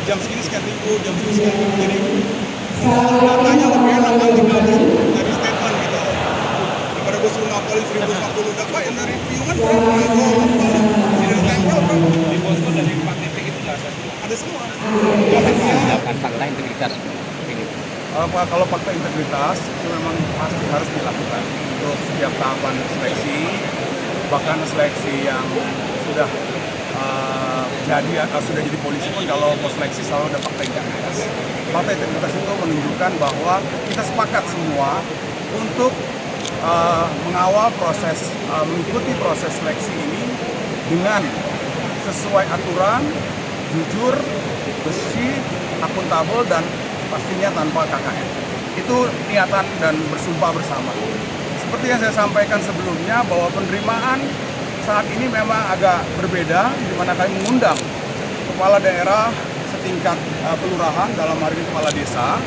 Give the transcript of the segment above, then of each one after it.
jam segini sekian ribu, jam segini sekian ribu. Jadi datanya lebih enak kan dibanding dari statement gitu. Daripada gue suruh ngapalin 1.050 dapat yang dari piungan berapa? Sini tempel berapa? Di posko dari Pak titik itu nggak ada semua. Ada semua. Menunjukkan fakta integritas ini. Kalau fakta integritas itu memang pasti harus dilakukan untuk setiap tahapan seleksi, bahkan seleksi yang sudah sudah jadi polisi pun kalau mau seleksi selalu ada fakta integritas. Fakta integritas itu menunjukkan bahwa kita sepakat semua untuk mengawal proses, mengikuti proses seleksi ini dengan sesuai aturan, jujur, bersih, akuntabel, dan pastinya tanpa KKN. Itu niatan dan bersumpah bersama. Seperti yang saya sampaikan sebelumnya bahwa penerimaan saat ini memang agak berbeda, di mana kami mengundang kepala daerah setingkat kelurahan, dalam hari ini kepala desa,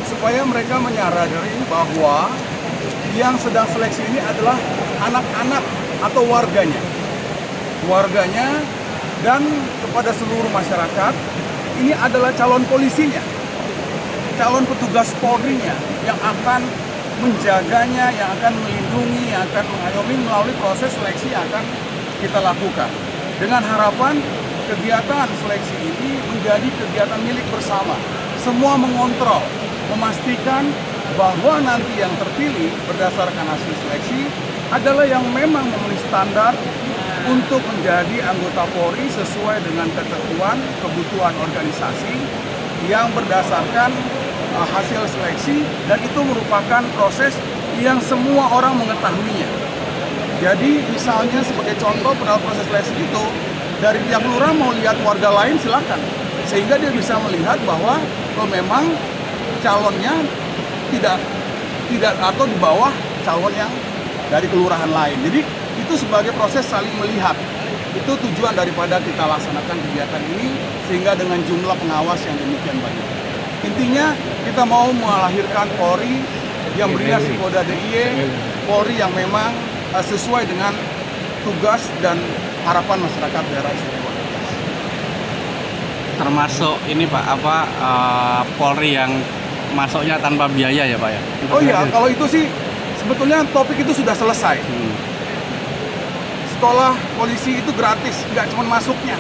supaya mereka menyadari bahwa yang sedang seleksi ini adalah anak-anak atau warganya, dan kepada seluruh masyarakat, ini adalah calon polisinya, calon petugas Polri-nya yang akan menjaganya, yang akan melindungi, yang akan mengayomi melalui proses seleksi yang akan kita lakukan. Dengan harapan kegiatan seleksi ini menjadi kegiatan milik bersama. Semua mengontrol, memastikan bahwa nanti yang terpilih berdasarkan hasil seleksi adalah yang memang memenuhi standar untuk menjadi anggota Polri sesuai dengan ketentuan kebutuhan organisasi yang berdasarkan hasil seleksi, dan itu merupakan proses yang semua orang mengetahuinya. Jadi misalnya sebagai contoh pada proses seleksi itu, dari pihak lurah mau lihat warga lain silakan, sehingga dia bisa melihat bahwa memang calonnya tidak atau di bawah calon yang dari kelurahan lain. Jadi itu sebagai proses saling melihat. Itu tujuan daripada kita laksanakan kegiatan ini, sehingga dengan jumlah pengawas yang demikian banyak. Intinya kita mau melahirkan Polri yang berinasi Polda DIY, Polri yang memang sesuai dengan tugas dan harapan masyarakat daerah istimewa. Termasuk ini Pak, Polri yang masuknya tanpa biaya ya Pak ya? Oh iya, kalau itu sih sebetulnya topik itu sudah selesai. Sekolah polisi itu gratis, nggak cuma masuknya,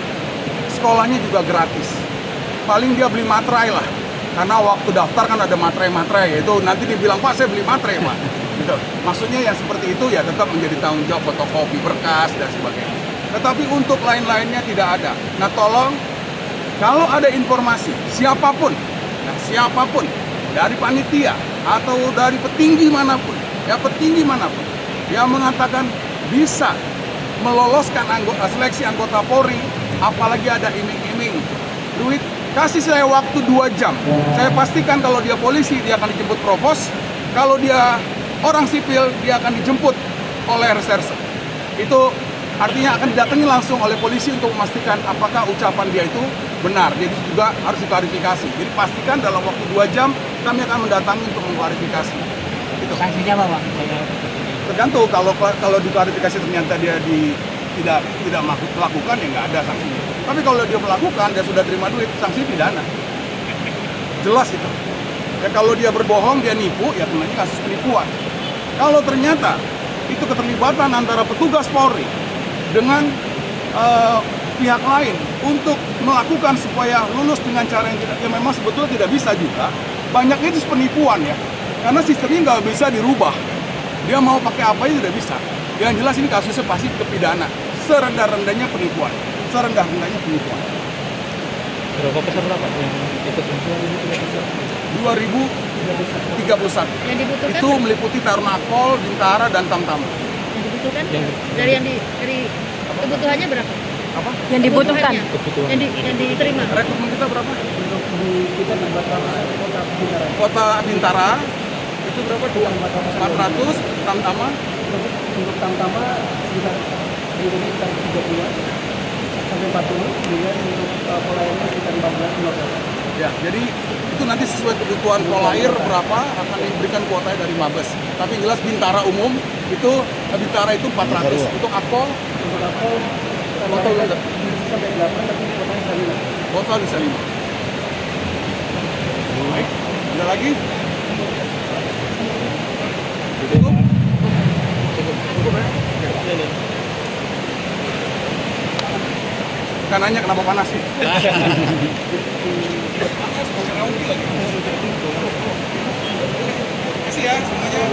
sekolahnya juga gratis. Paling dia beli materai lah, karena waktu daftar kan ada materai-materai, itu nanti dibilang Pak saya beli materai Pak. Gitu. Maksudnya ya seperti itu, ya tetap menjadi tanggung jawab fotokopi berkas dan sebagainya. Tetapi untuk lain-lainnya tidak ada. Nah tolong, kalau ada informasi siapapun dari panitia atau dari petinggi manapun yang mengatakan bisa meloloskan seleksi anggota Polri, apalagi ada iming-iming duit, kasih saya waktu 2 jam. Saya pastikan kalau dia polisi, dia akan dijemput provos. Kalau dia orang sipil, dia akan dijemput oleh reserse. Itu artinya akan didatangi langsung oleh polisi untuk memastikan apakah ucapan dia itu benar. Jadi juga harus diklarifikasi. Jadi pastikan dalam waktu 2 jam kami akan mendatangi untuk mengklarifikasi. Itu. Sanksinya apa, Bang? Tergantung, kalau diklarifikasi ternyata dia tidak melakukan, ya nggak ada sanksinya. Tapi kalau dia melakukan, dia sudah terima duit, sanksi pidana. Jelas itu. Ya kalau dia berbohong, dia nipu, ya kenanya kasus penipuan. Kalau ternyata itu keterlibatan antara petugas Polri dengan pihak lain untuk melakukan supaya lulus dengan cara yang memang sebetulnya tidak bisa juga, banyaknya itu penipuan ya. Karena sistemnya nggak bisa dirubah. Dia mau pakai apa aja tidak bisa. Yang jelas ini kasusnya pasti kepidana. Serendah-rendahnya penipuan. Serendah-rendahnya penipuan. Berapa besar berapa yang ikut penipuan ini? 2031. Yang dibutuhkan Itu meliputi Tarnakol, Bintara, dan Tamtama. yang dibutuhkan dari kebutuhannya berapa? Apa? Yang dibutuhkan. Kebutuhannya. Yang diterima. Rekrutmen kita berapa? Kita di Batam Kota Bintara. Kota Bintara itu berapa? 400, Tamtama. Untuk Tamtama sekitar 30 sampai 40, kemudian untuk polairnya sekitar 14-15. Ya, jadi itu nanti sesuai kebutuhan polair berapa akan diberikan kuotanya dari Mabes. Tapi jelas Bintara umum itu Bintara itu 400. Untuk Akpol, Untuk Akpol Botol sampai 8, tapi kotanya bisa 5. botol bisa 5. Ada lagi? Cukup? Cukup ya? Bukan nanya kenapa panas sih? Panas, masih rauki lagi. Terima kasih ya semuanya.